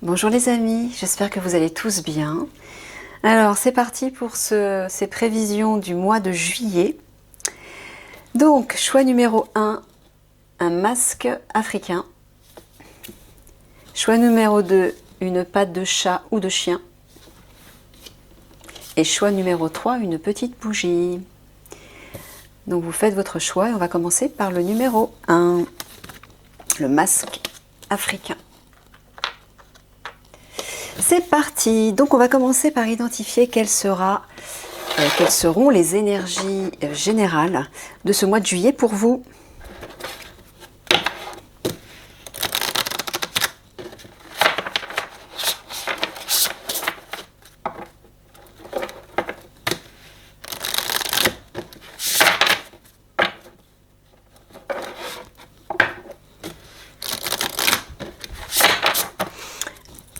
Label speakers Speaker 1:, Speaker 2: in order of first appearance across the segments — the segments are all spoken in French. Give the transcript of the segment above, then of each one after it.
Speaker 1: Bonjour les amis, j'espère que vous allez tous bien. Alors c'est parti pour ces prévisions du mois de juillet. Donc choix numéro 1, un masque africain. Choix numéro 2, une patte de chat ou de chien. Et choix numéro 3, une petite bougie. Donc vous faites votre choix et on va commencer par le numéro 1, le masque africain. C'est parti. Donc on va commencer par identifier quelles seront les énergies générales de ce mois de juillet pour vous.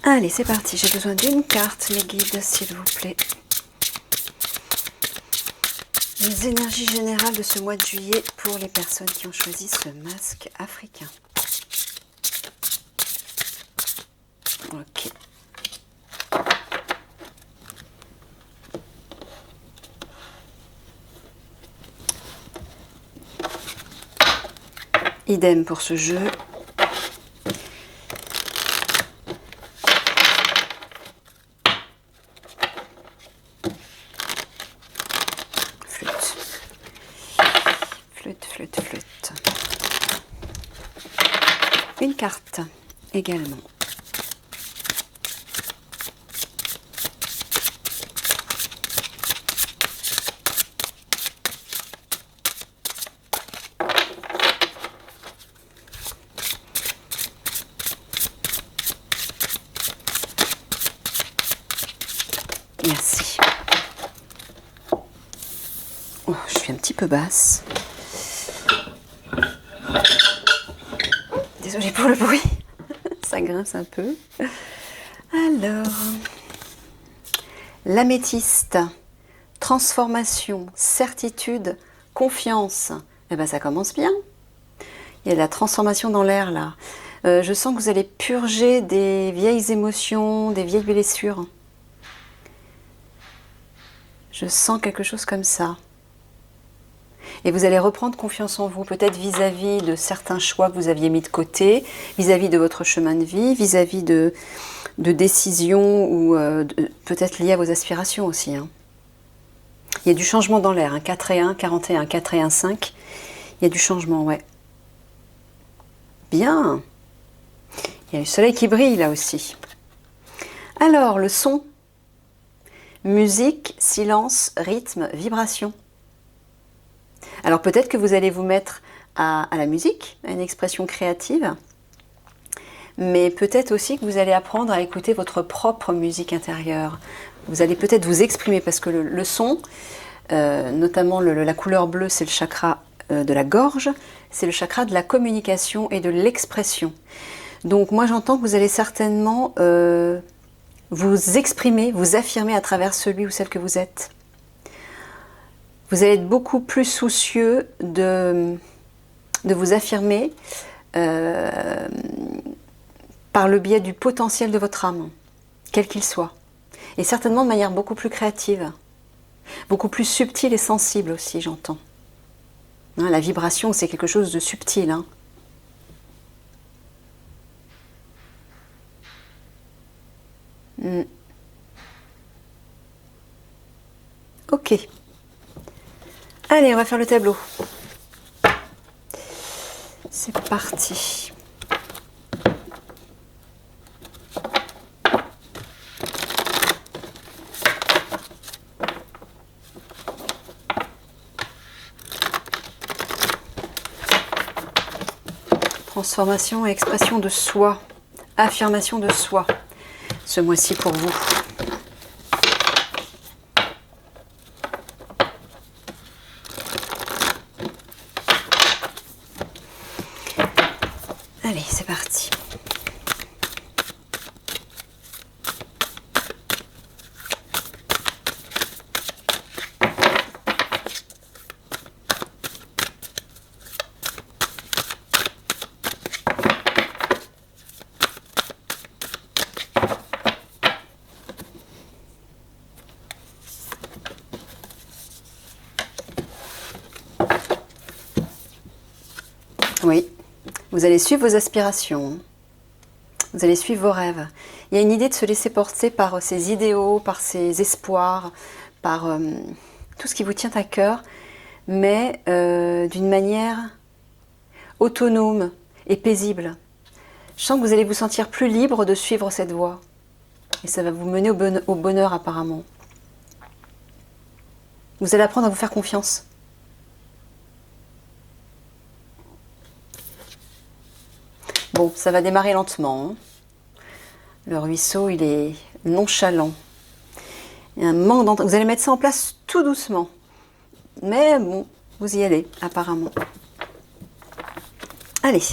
Speaker 1: Allez, c'est parti. J'ai besoin d'une carte, mes guides, s'il vous plaît. Les énergies générales de ce mois de juillet pour les personnes qui ont choisi ce masque africain. Ok. Idem pour ce jeu. Flûte. Une carte également. Merci. Oh, je suis un petit peu basse. Désolée pour le bruit, ça grince un peu. Alors, l'améthyste, transformation, certitude, confiance. Eh bien, ça commence bien. Il y a de la transformation dans l'air là. Je sens que vous allez purger des vieilles émotions, des vieilles blessures. Je sens quelque chose comme ça. Et vous allez reprendre confiance en vous, peut-être vis-à-vis de certains choix que vous aviez mis de côté, vis-à-vis de votre chemin de vie, vis-à-vis de décisions ou peut-être liées à vos aspirations aussi. Hein. Il y a du changement dans l'air, hein. 4 et 1, 41, 4 et 1, 5. Il y a du changement, ouais. Bien. Il y a le soleil qui brille là aussi. Alors, le son. Musique, silence, rythme, vibration. Alors peut-être que vous allez vous mettre à la musique, à une expression créative, mais peut-être aussi que vous allez apprendre à écouter votre propre musique intérieure. Vous allez peut-être vous exprimer parce que le son, notamment la couleur bleue, c'est le chakra de la gorge, c'est le chakra de la communication et de l'expression. Donc moi j'entends que vous allez certainement vous exprimer, vous affirmer à travers celui ou celle que vous êtes. Vous allez être beaucoup plus soucieux de vous affirmer par le biais du potentiel de votre âme, quel qu'il soit. Et certainement de manière beaucoup plus créative, beaucoup plus subtile et sensible aussi, j'entends. Hein, la vibration, c'est quelque chose de subtil. Hein. Ok. Allez, on va faire le tableau. C'est parti. Transformation et expression de soi. Affirmation de soi. Ce mois-ci pour vous. Allez, c'est parti. Vous allez suivre vos aspirations. Vous allez suivre vos rêves. Il y a une idée de se laisser porter par ses idéaux, par ses espoirs, par tout ce qui vous tient à cœur, mais d'une manière autonome et paisible. Je sens que vous allez vous sentir plus libre de suivre cette voie. Et ça va vous mener au bonheur apparemment. Vous allez apprendre à vous faire confiance. Bon, ça va démarrer lentement. Le ruisseau, il est nonchalant. Il y a un manque d'entente. Vous allez mettre ça en place tout doucement. Mais bon, vous y allez, apparemment. Allez.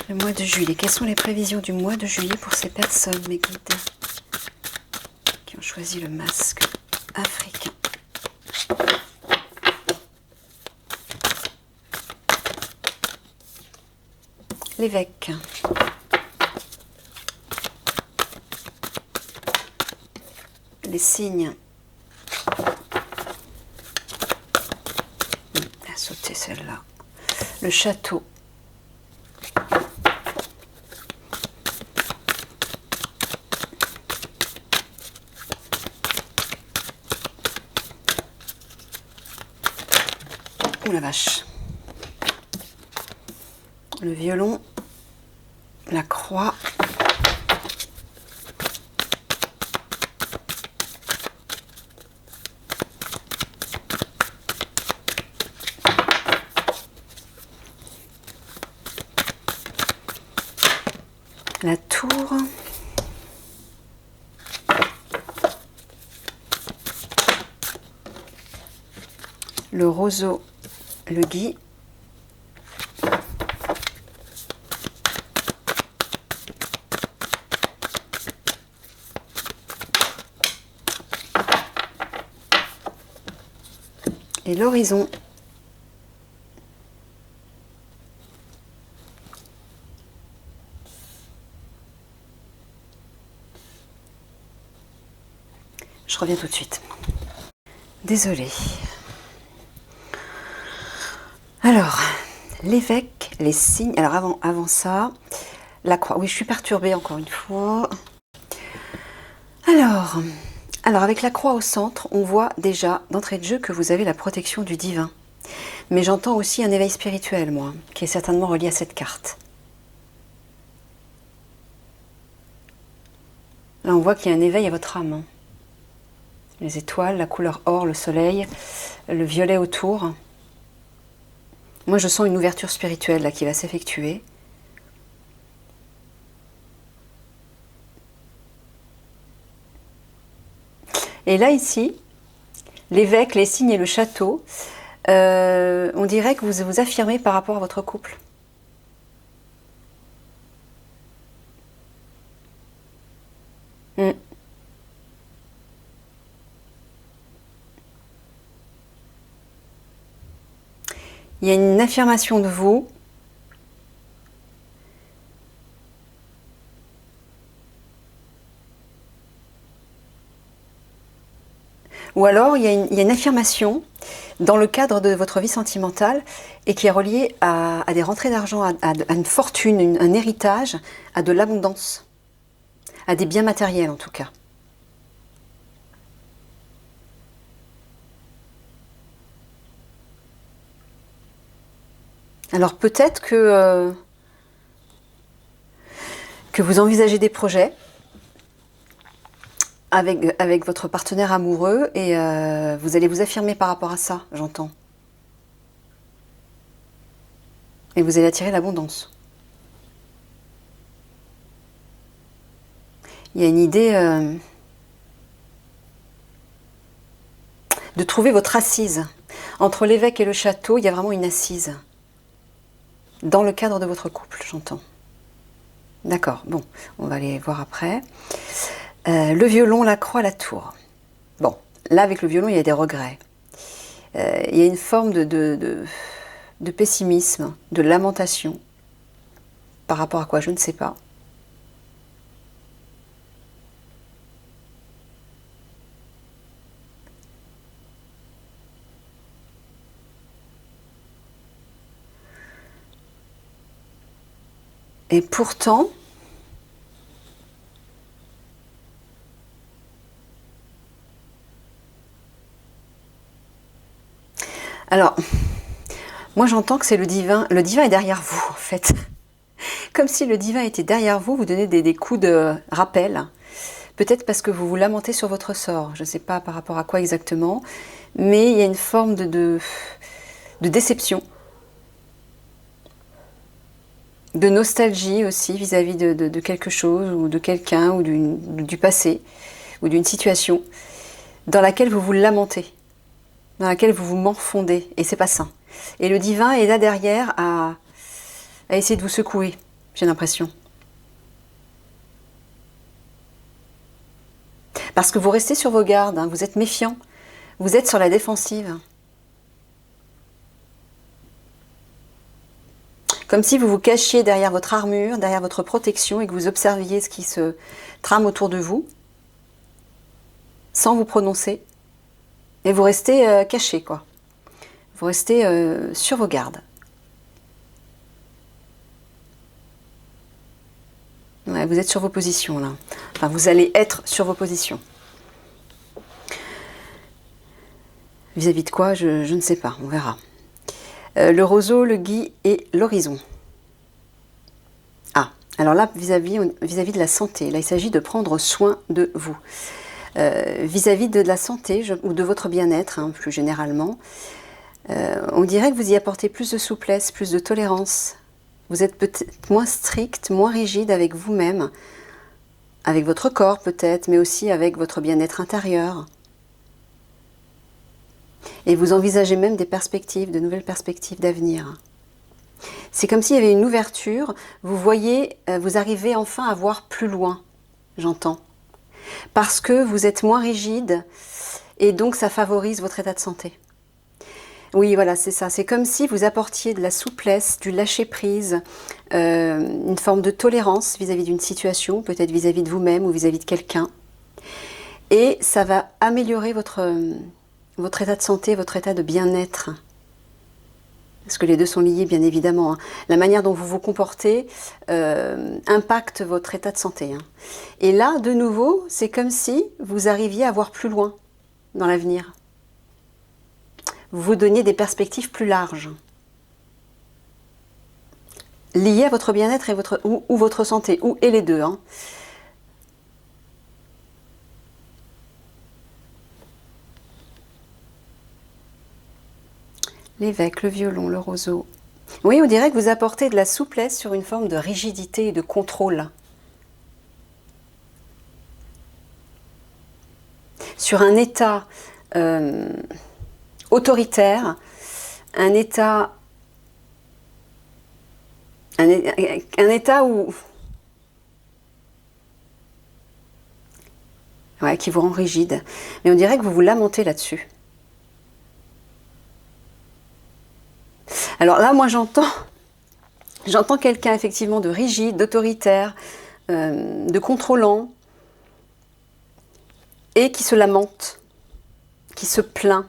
Speaker 1: Le mois de juillet. Quelles sont les prévisions du mois de juillet pour ces personnes, mes guides, qui ont choisi le masque africain? L'évêque. Les signes. Elle a sauté celle-là. Le château. Oh la vache. Le violon. La croix. La tour. Le roseau, le gui. Et l'horizon. Je reviens tout de suite. Désolée. Alors, l'évêque, les signes. Alors avant ça, la croix. Oui, je suis perturbée encore une fois. Alors avec la croix au centre, on voit déjà d'entrée de jeu que vous avez la protection du divin. Mais j'entends aussi un éveil spirituel, moi, qui est certainement relié à cette carte. Là, on voit qu'il y a un éveil à votre âme. Les étoiles, la couleur or, le soleil, le violet autour. Moi, je sens une ouverture spirituelle là qui va s'effectuer. Et là, ici, l'évêque, les signes et le château, on dirait que vous vous affirmez par rapport à votre couple. Mm. Il y a une affirmation de vous. Ou alors, il y a une affirmation dans le cadre de votre vie sentimentale et qui est reliée à des rentrées d'argent, à une fortune, un héritage, à de l'abondance, à des biens matériels en tout cas. Alors peut-être que vous envisagez des projets avec votre partenaire amoureux et vous allez vous affirmer par rapport à ça, j'entends. Et vous allez attirer l'abondance. Il y a une idée de trouver votre assise. Entre l'évêque et le château, il y a vraiment une assise. Dans le cadre de votre couple, j'entends. D'accord, bon, on va aller voir après. Le violon, la croix, la tour. Bon, là avec le violon, il y a des regrets. Il y a une forme de pessimisme, de lamentation. Par rapport à quoi, je ne sais pas. Et pourtant, alors, moi j'entends que c'est le divin est derrière vous en fait. Comme si le divin était derrière vous, vous donnez des coups de rappel. Peut-être parce que vous vous lamentez sur votre sort, je ne sais pas par rapport à quoi exactement, mais il y a une forme de déception, de nostalgie aussi vis-à-vis de quelque chose ou de quelqu'un ou du passé ou d'une situation dans laquelle vous vous lamentez, dans laquelle vous vous morfondez, et c'est pas sain. Et le divin est là derrière à essayer de vous secouer, j'ai l'impression. Parce que vous restez sur vos gardes, hein, vous êtes méfiant, vous êtes sur la défensive. Comme si vous vous cachiez derrière votre armure, derrière votre protection et que vous observiez ce qui se trame autour de vous, sans vous prononcer. Et vous restez caché, quoi. Vous restez sur vos gardes. Ouais, vous êtes sur vos positions, là. Enfin, vous allez être sur vos positions. Vis-à-vis de quoi, je ne sais pas, on verra. Le roseau, le gui et l'horizon. Ah, alors là, vis-à-vis de la santé, là, il s'agit de prendre soin de vous. Vis-à-vis de la santé ou de votre bien-être, hein, plus généralement, on dirait que vous y apportez plus de souplesse, plus de tolérance. Vous êtes peut-être moins strict, moins rigide avec vous-même, avec votre corps peut-être, mais aussi avec votre bien-être intérieur. Et vous envisagez même des perspectives, de nouvelles perspectives d'avenir. C'est comme s'il y avait une ouverture, vous voyez, vous arrivez enfin à voir plus loin, j'entends. Parce que vous êtes moins rigide et donc ça favorise votre état de santé. Oui, voilà, c'est ça. C'est comme si vous apportiez de la souplesse, du lâcher-prise, une forme de tolérance vis-à-vis d'une situation, peut-être vis-à-vis de vous-même ou vis-à-vis de quelqu'un. Et ça va améliorer votre état de santé, votre état de bien-être. Parce que les deux sont liés, bien évidemment. Hein. La manière dont vous vous comportez impacte votre état de santé. Hein. Et là, de nouveau, c'est comme si vous arriviez à voir plus loin dans l'avenir. Vous vous donniez des perspectives plus larges, liées à votre bien-être et ou votre santé, ou et les deux. Hein. L'évêque, le violon, le roseau. Oui, on dirait que vous apportez de la souplesse sur une forme de rigidité et de contrôle. Sur un état autoritaire, un état où ouais, qui vous rend rigide. Mais on dirait que vous vous lamentez là-dessus. Alors là, moi j'entends quelqu'un effectivement de rigide, d'autoritaire, de contrôlant, et qui se lamente, qui se plaint,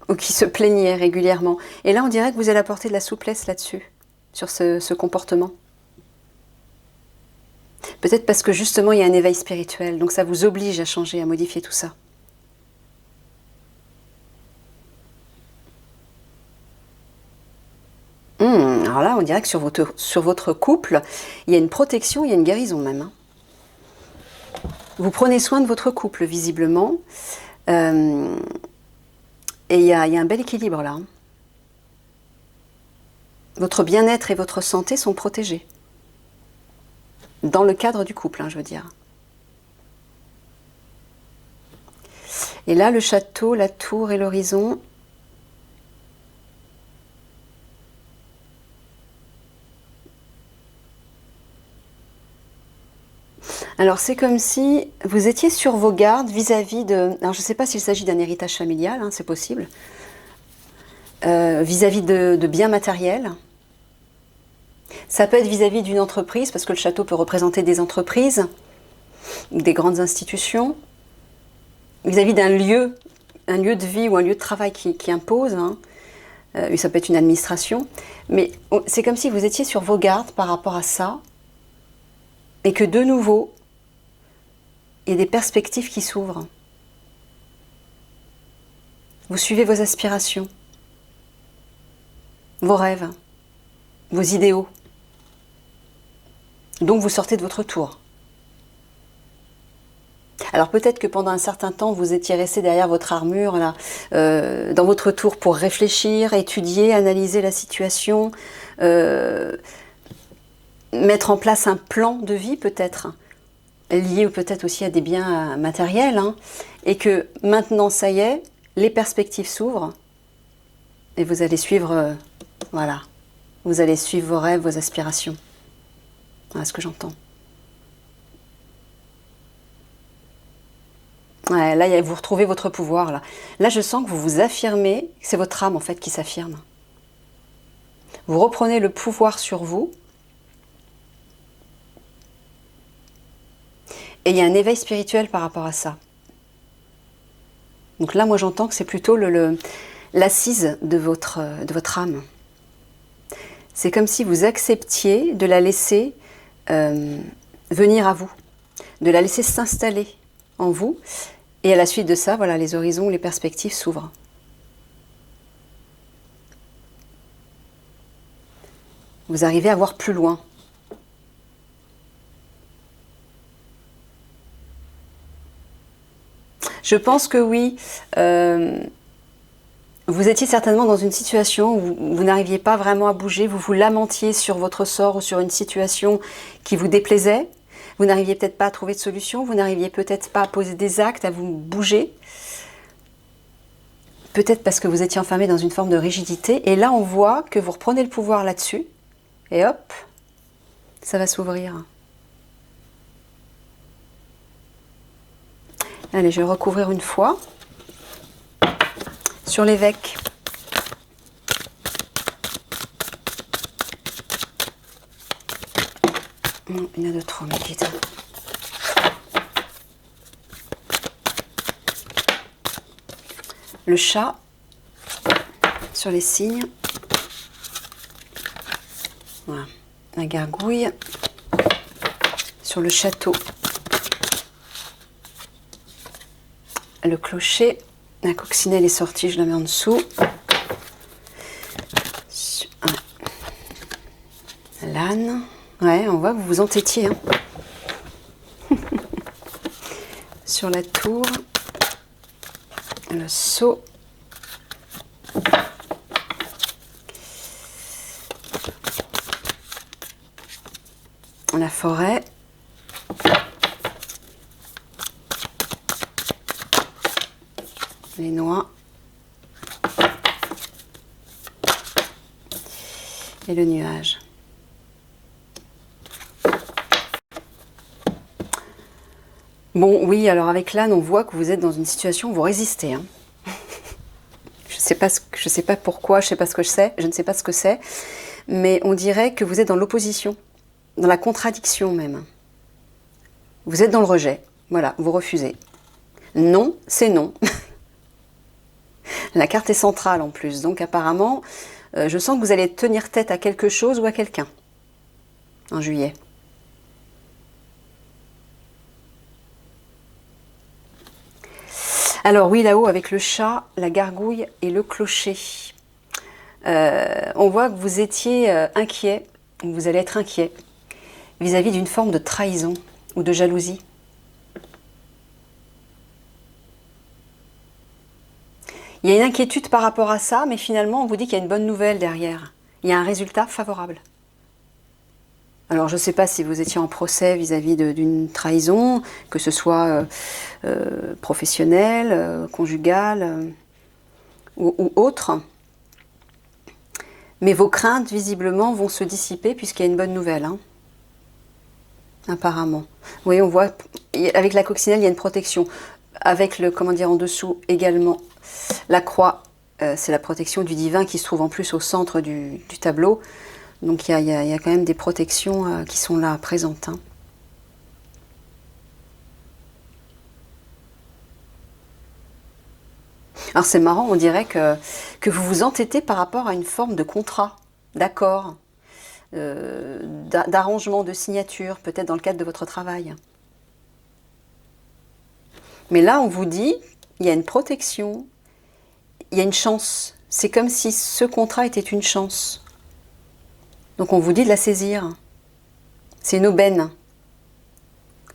Speaker 1: ou qui se plaignait régulièrement. Et là, on dirait que vous allez apporter de la souplesse là-dessus, sur ce comportement. Peut-être parce que justement, il y a un éveil spirituel, donc ça vous oblige à changer, à modifier tout ça. Alors là, on dirait que sur votre couple, il y a une protection, il y a une guérison même. Hein. Vous prenez soin de votre couple, visiblement. Et il y a un bel équilibre là. Hein. Votre bien-être et votre santé sont protégés. Dans le cadre du couple, hein, je veux dire. Et là, le château, la tour et l'horizon. Alors c'est comme si vous étiez sur vos gardes vis-à-vis de... Alors je ne sais pas s'il s'agit d'un héritage familial, hein, c'est possible. Vis-à-vis de biens matériels. Ça peut être vis-à-vis d'une entreprise, parce que le château peut représenter des entreprises, des grandes institutions. Vis-à-vis d'un lieu, un lieu de vie ou un lieu de travail qui impose. Hein. ça peut être une administration, mais c'est comme si vous étiez sur vos gardes par rapport à ça, et que de nouveau, il y a des perspectives qui s'ouvrent. Vous suivez vos aspirations, vos rêves, vos idéaux. Donc vous sortez de votre tour. Alors peut-être que pendant un certain temps, vous étiez resté derrière votre armure, là, dans votre tour pour réfléchir, étudier, analyser la situation, mettre en place un plan de vie peut-être, lié peut-être aussi à des biens matériels, hein, et que maintenant, ça y est, les perspectives s'ouvrent et vous allez suivre, voilà, vous allez suivre vos rêves, vos aspirations. Voilà ce que j'entends. Ouais, là, vous retrouvez votre pouvoir. Là, je sens que vous vous affirmez, c'est votre âme en fait qui s'affirme. Vous reprenez le pouvoir sur vous. Et il y a un éveil spirituel par rapport à ça. Donc là, moi, j'entends que c'est plutôt l'assise de votre âme. C'est comme si vous acceptiez de la laisser venir à vous, de la laisser s'installer en vous. Et à la suite de ça, voilà, les horizons, les perspectives s'ouvrent. Vous arrivez à voir plus loin. Je pense que oui. Vous étiez certainement dans une situation où vous n'arriviez pas vraiment à bouger, vous vous lamentiez sur votre sort ou sur une situation qui vous déplaisait. Vous n'arriviez peut-être pas à trouver de solution, vous n'arriviez peut-être pas à poser des actes, à vous bouger. Peut-être parce que vous étiez enfermé dans une forme de rigidité. Et là, on voit que vous reprenez le pouvoir là-dessus. Et hop, ça va s'ouvrir. Allez, je vais recouvrir une fois. Sur l'évêque. Non, il y en a de trop, mais quitte. Le chat. Sur les signes. Voilà. La gargouille. Sur le château. Le clocher. La coccinelle est sortie, je la mets en dessous. L'âne. Ouais, on voit que vous vous entêtiez. Hein. Sur la tour. Le seau. La forêt. Les noix. Et le nuage. Bon, oui, alors avec l'âne, on voit que vous êtes dans une situation où vous résistez. Hein. Je sais pas pourquoi, je sais pas ce que je sais, je ne sais pas ce que c'est, mais on dirait que vous êtes dans l'opposition, dans la contradiction même. Vous êtes dans le rejet, voilà, vous refusez. Non, c'est non. La carte est centrale en plus, donc apparemment, je sens que vous allez tenir tête à quelque chose ou à quelqu'un en juillet. Alors oui, là-haut, avec le chat, la gargouille et le clocher. On voit que vous étiez inquiet, vous allez être inquiet, vis-à-vis d'une forme de trahison ou de jalousie. Il y a une inquiétude par rapport à ça, mais finalement, on vous dit qu'il y a une bonne nouvelle derrière. Il y a un résultat favorable. Alors, je ne sais pas si vous étiez en procès vis-à-vis d'une trahison, que ce soit professionnelle, conjugale ou autre. Mais vos craintes, visiblement, vont se dissiper puisqu'il y a une bonne nouvelle. Hein. Apparemment. Oui, on voit, avec la coccinelle, il y a une protection. Avec le, comment dire, en dessous également, la croix, c'est la protection du divin qui se trouve en plus au centre du tableau. Donc il y a quand même des protections qui sont là, présentes. Hein. Alors c'est marrant, on dirait que vous vous entêtez par rapport à une forme de contrat, d'accord, d'arrangement, de signature, peut-être dans le cadre de votre travail. Mais là, on vous dit, il y a une protection, il y a une chance. C'est comme si ce contrat était une chance. Donc on vous dit de la saisir. C'est une aubaine,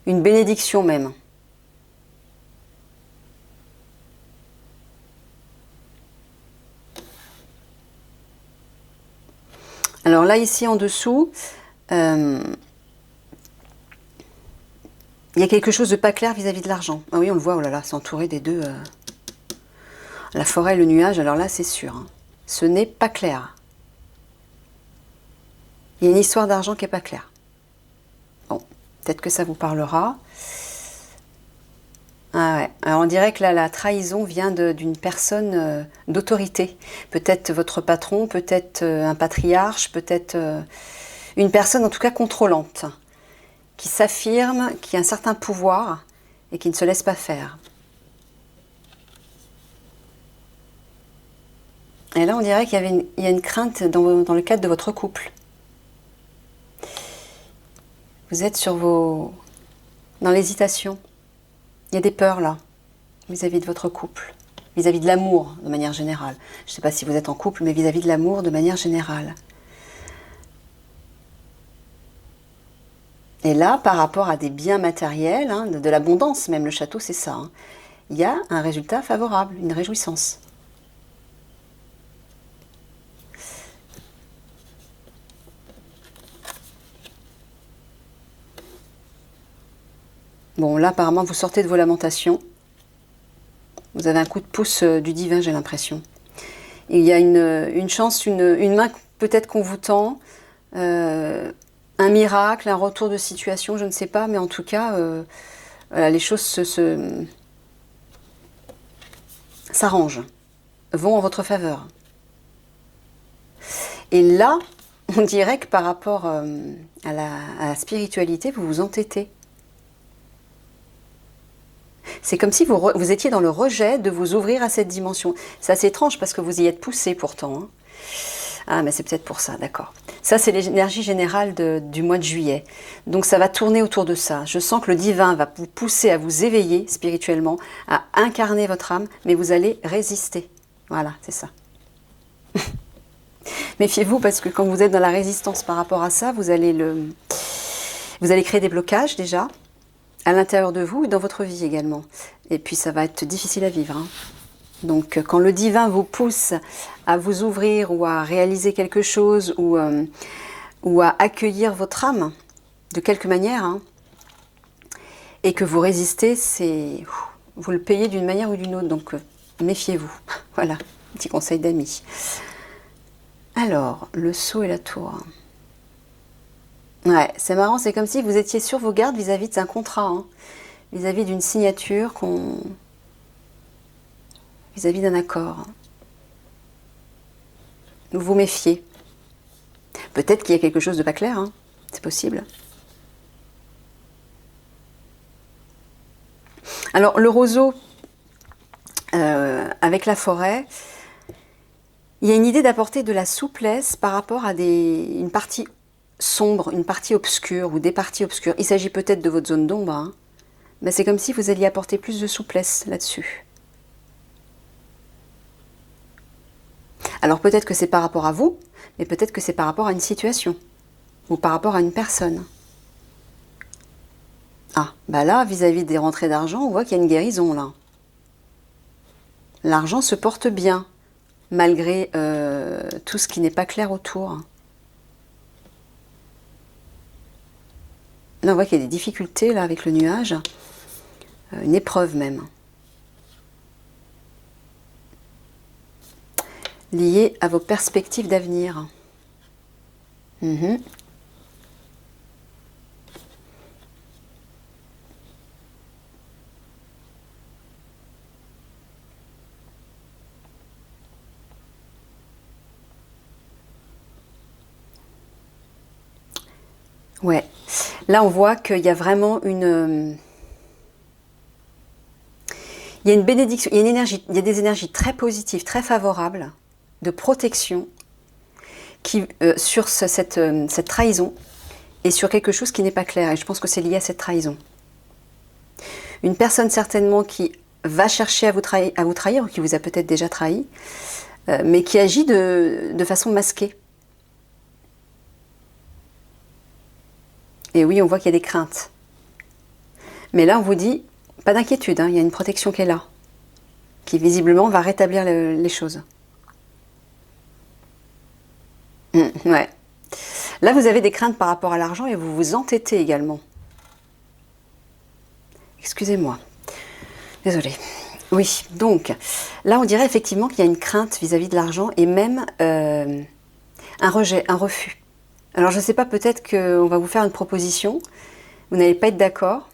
Speaker 1: une bénédiction même. Alors là, ici en dessous, il y a quelque chose de pas clair vis-à-vis de l'argent. Ah oui, on le voit, oh là là, c'est entouré des deux. La forêt et le nuage, alors là, c'est sûr. Hein. Ce n'est pas clair. Il y a une histoire d'argent qui n'est pas claire. Bon, peut-être que ça vous parlera. Ah ouais. Alors on dirait que là, la trahison vient d'une personne d'autorité. Peut-être votre patron, peut-être un patriarche, peut-être une personne en tout cas contrôlante, qui s'affirme, qui a un certain pouvoir et qui ne se laisse pas faire. Et là, on dirait qu'il y a une crainte dans le cadre de votre couple. Vous êtes dans l'hésitation. Il y a des peurs là, vis-à-vis de votre couple, vis-à-vis de l'amour de manière générale. Je ne sais pas si vous êtes en couple, mais vis-à-vis de l'amour de manière générale. Et là, par rapport à des biens matériels, hein, de l'abondance, même le château, c'est ça. Hein, il y a un résultat favorable, une réjouissance. Bon, là, apparemment, vous sortez de vos lamentations. Vous avez un coup de pouce du divin, j'ai l'impression. Il y a une chance, une main peut-être qu'on vous tend, un miracle, un retour de situation, je ne sais pas, mais en tout cas, voilà, les choses s'arrangent, vont en votre faveur. Et là, on dirait que par rapport à la spiritualité, vous vous entêtez. C'est comme si vous étiez dans le rejet de vous ouvrir à cette dimension. C'est assez étrange parce que vous y êtes poussé pourtant. Hein. Ah, mais c'est peut-être pour ça, d'accord. Ça, c'est l'énergie générale du mois de juillet. Donc ça va tourner autour de ça. Je sens que le divin va vous pousser à vous éveiller spirituellement, à incarner votre âme, mais vous allez résister. Voilà, c'est ça. Méfiez-vous parce que quand vous êtes dans la résistance par rapport à ça, vous allez créer des blocages déjà, à l'intérieur de vous et dans votre vie également. Et puis ça va être difficile à vivre. Hein. Donc quand le divin vous pousse à vous ouvrir ou à réaliser quelque chose ou à accueillir votre âme de quelque manière, hein, et que vous résistez, vous le payez d'une manière ou d'une autre. Donc méfiez-vous. Voilà, petit conseil d'amis. Alors, le sceau et la tour. Ouais, c'est marrant, c'est comme si vous étiez sur vos gardes vis-à-vis d'un contrat, hein, vis-à-vis d'une signature, vis-à-vis d'un accord. Vous vous méfiez. Peut-être qu'il y a quelque chose de pas clair, hein, c'est possible. Alors, le roseau avec la forêt, il y a une idée d'apporter de la souplesse par rapport à une partie sombre, une partie obscure ou des parties obscures. Il s'agit peut-être de votre zone d'ombre, hein, mais c'est comme si vous alliez apporter plus de souplesse là-dessus. Alors peut-être que c'est par rapport à vous, mais peut-être que c'est par rapport à une situation ou par rapport à une personne. Ah, bah là, vis-à-vis des rentrées d'argent, on voit qu'il y a une guérison là. L'argent se porte bien, malgré tout ce qui n'est pas clair autour. Là, on voit qu'il y a des difficultés là avec le nuage, une épreuve même. Liée à vos perspectives d'avenir. Ouais, là on voit qu'il y a vraiment Il y a une bénédiction, il y a une énergie, il y a des énergies très positives, très favorables, de protection, qui, sur cette trahison et sur quelque chose qui n'est pas clair. Et je pense que c'est lié à cette trahison. Une personne certainement qui va chercher à vous trahir, ou qui vous a peut-être déjà trahi, mais qui agit de façon masquée. Et oui, on voit qu'il y a des craintes. Mais là, on vous dit, pas d'inquiétude, hein, il y a une protection qui est là, qui visiblement va rétablir les choses. Ouais. Là, vous avez des craintes par rapport à l'argent et vous vous entêtez également. Excusez-moi. Désolée. Oui, donc, là, on dirait effectivement qu'il y a une crainte vis-à-vis de l'argent et même un rejet, un refus. Alors, je ne sais pas, peut-être qu'on va vous faire une proposition, vous n'allez pas être d'accord,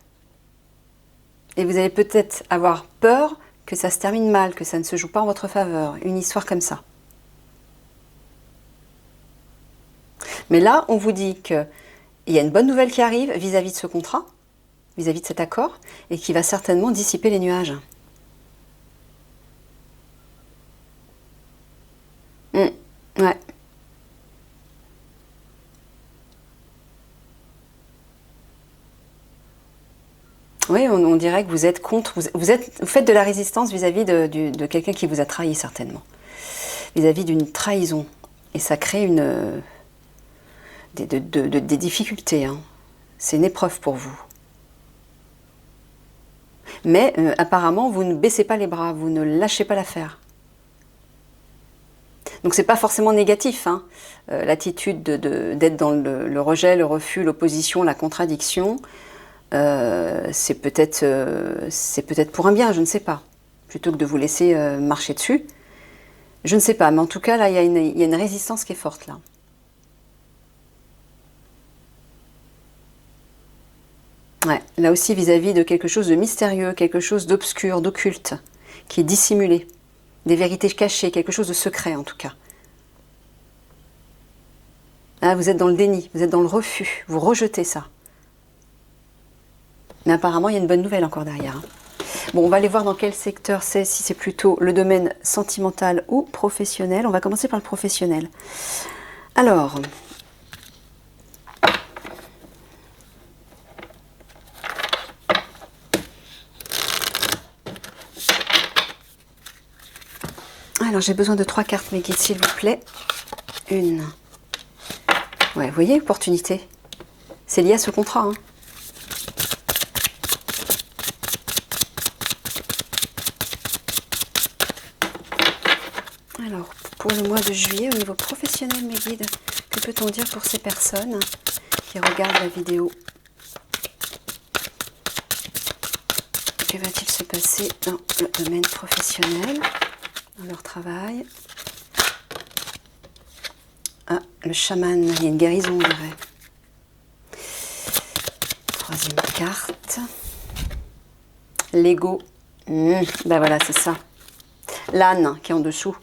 Speaker 1: et vous allez peut-être avoir peur que ça se termine mal, que ça ne se joue pas en votre faveur, une histoire comme ça. Mais là, on vous dit qu'il y a une bonne nouvelle qui arrive vis-à-vis de ce contrat, vis-à-vis de cet accord, et qui va certainement dissiper les nuages. Ouais. Oui, on dirait que vous êtes contre, vous faites de la résistance vis-à-vis de quelqu'un qui vous a trahi certainement, vis-à-vis d'une trahison. Et ça crée des difficultés, hein. C'est une épreuve pour vous. Mais apparemment, vous ne baissez pas les bras, vous ne lâchez pas l'affaire. Donc c'est pas forcément négatif, hein. L'attitude d'être dans le rejet, le refus, l'opposition, la contradiction, c'est peut-être pour un bien, je ne sais pas. Plutôt que de vous laisser marcher dessus. Je ne sais pas, mais en tout cas, là, il y a une résistance qui est forte, là. Ouais, là aussi vis-à-vis de quelque chose de mystérieux, quelque chose d'obscur, d'occulte, qui est dissimulé. Des vérités cachées, quelque chose de secret en tout cas. Ah, vous êtes dans le déni, vous êtes dans le refus, vous rejetez ça. Mais apparemment, il y a une bonne nouvelle encore derrière. Bon, on va aller voir dans quel secteur c'est, si c'est plutôt le domaine sentimental ou professionnel. On va commencer par le professionnel. Alors... Alors, j'ai besoin de 3 cartes, mes guides, s'il vous plaît. Une. Ouais, vous voyez, opportunité. C'est lié à ce contrat, hein. Alors, pour le mois de juillet, au niveau professionnel, mes guides, que peut-on dire pour ces personnes qui regardent la vidéo? Que va-t-il se passer dans le domaine professionnel, dans leur travail? Ah, le chaman, il y a une guérison, on dirait. Troisième carte. L'ego. Ben voilà, c'est ça. L'âne qui est en dessous.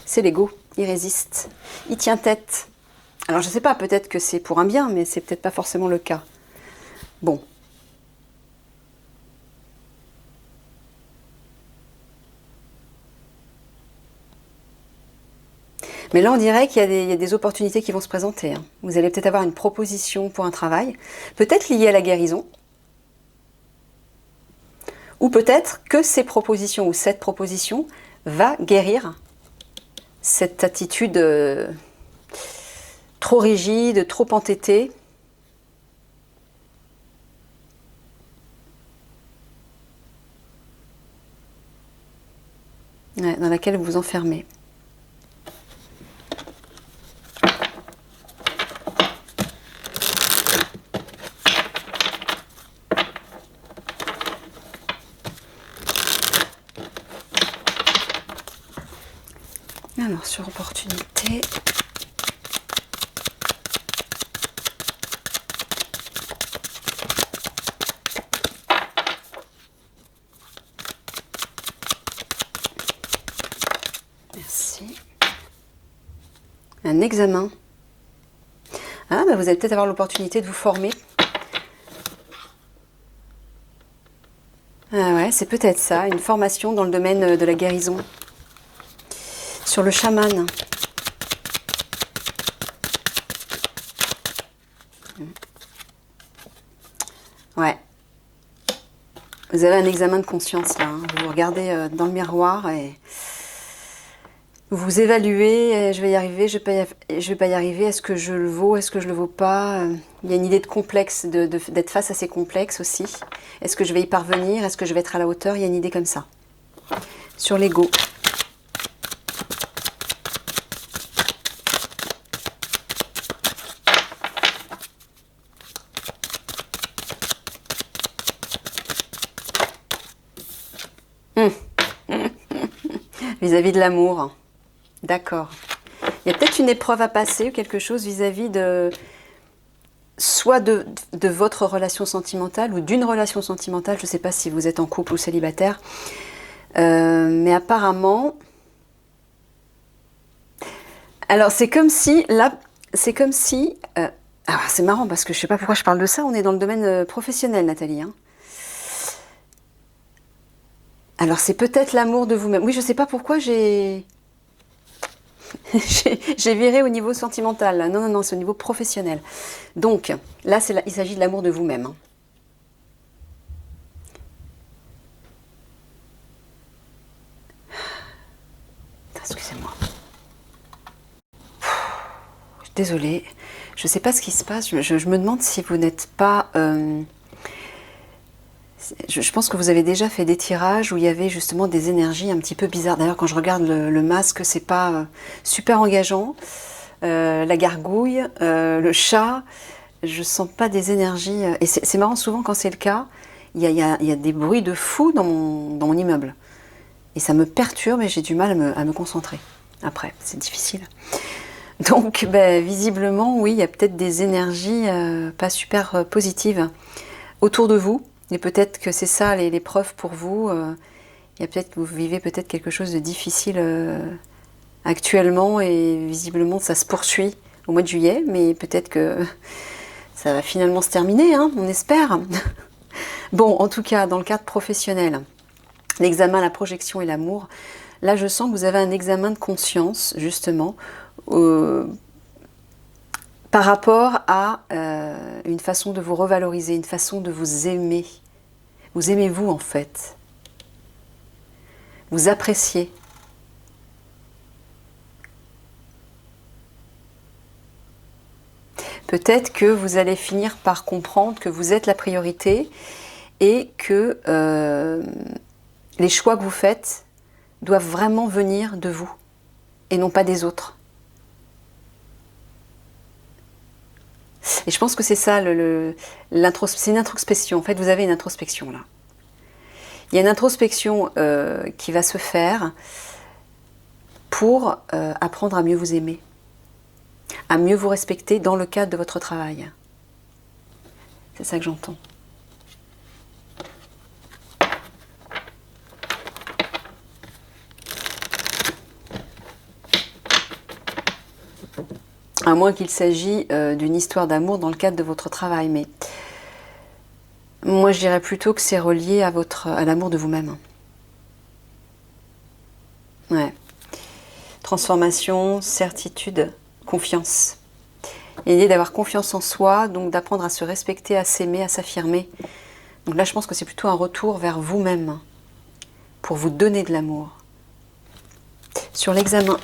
Speaker 1: C'est l'ego. Il résiste. Il tient tête. Alors, je ne sais pas, peut-être que c'est pour un bien, mais c'est peut-être pas forcément le cas. Bon. Mais là, on dirait qu'il y a des opportunités qui vont se présenter, hein. Vous allez peut-être avoir une proposition pour un travail, peut-être liée à la guérison, ou peut-être que ces propositions ou cette proposition va guérir cette attitude trop rigide, trop entêtée. Ouais, dans laquelle vous vous enfermez. Alors, sur opportunité. Merci. Un examen. Ah, bah vous allez peut-être avoir l'opportunité de vous former. Ah ouais, c'est peut-être ça, une formation dans le domaine de la guérison. Sur le chaman. Ouais. Vous avez un examen de conscience là. Hein. Vous vous regardez dans le miroir et vous vous évaluez. Je vais y arriver, je vais pas y arriver. Est-ce que je le vaux, est-ce que je le vaux pas? Il y a une idée de complexe, d'être face à ces complexes aussi. Est-ce que je vais y parvenir? Est-ce que je vais être à la hauteur? Il y a une idée comme ça. Sur l'ego. Vis-à-vis de l'amour. D'accord. Il y a peut-être une épreuve à passer ou quelque chose vis-à-vis de soit de votre relation sentimentale ou d'une relation sentimentale. Je ne sais pas si vous êtes en couple ou célibataire. Mais apparemment... Alors c'est comme si... Là, c'est comme si... alors c'est marrant parce que je ne sais pas pourquoi je parle de ça. On est dans le domaine professionnel, Nathalie. Hein. Alors c'est peut-être l'amour de vous-même. Oui, je ne sais pas pourquoi j'ai... J'ai viré au niveau sentimental. Là. Non, non, non, c'est au niveau professionnel. Donc, là, il s'agit de l'amour de vous-même. Hein. Excusez-moi. Désolée. Je ne sais pas ce qui se passe. Je me demande si vous n'êtes pas... je pense que vous avez déjà fait des tirages où il y avait justement des énergies un petit peu bizarres. D'ailleurs, quand je regarde le masque, c'est pas super engageant. La gargouille, le chat, je sens pas des énergies. Et c'est marrant, souvent quand c'est le cas, il y a des bruits de fou dans mon immeuble. Et ça me perturbe et j'ai du mal à me concentrer. Après, c'est difficile. Donc, ben, visiblement, oui, il y a peut-être des énergies pas super positives autour de vous. Et peut-être que c'est ça les preuves pour vous. Il y a peut-être que vous vivez peut-être quelque chose de difficile actuellement et visiblement ça se poursuit au mois de juillet, mais peut-être que ça va finalement se terminer, hein, on espère. Bon, en tout cas, dans le cadre professionnel, l'examen, la projection et l'amour, là je sens que vous avez un examen de conscience, justement, par rapport à une façon de vous revaloriser, une façon de vous aimer. Vous aimez-vous en fait. Vous appréciez. Peut-être que vous allez finir par comprendre que vous êtes la priorité et que les choix que vous faites doivent vraiment venir de vous et non pas des autres. Et je pense que c'est ça, c'est une introspection. En fait, vous avez une introspection là. Il y a une introspection qui va se faire pour apprendre à mieux vous aimer, à mieux vous respecter dans le cadre de votre travail. C'est ça que j'entends. À moins qu'il s'agisse d'une histoire d'amour dans le cadre de votre travail. Mais moi, je dirais plutôt que c'est relié à l'amour de vous-même. Ouais. Transformation, certitude, confiance. Il y a l'idée d'avoir confiance en soi, donc d'apprendre à se respecter, à s'aimer, à s'affirmer. Donc là, je pense que c'est plutôt un retour vers vous-même pour vous donner de l'amour. Sur l'examen,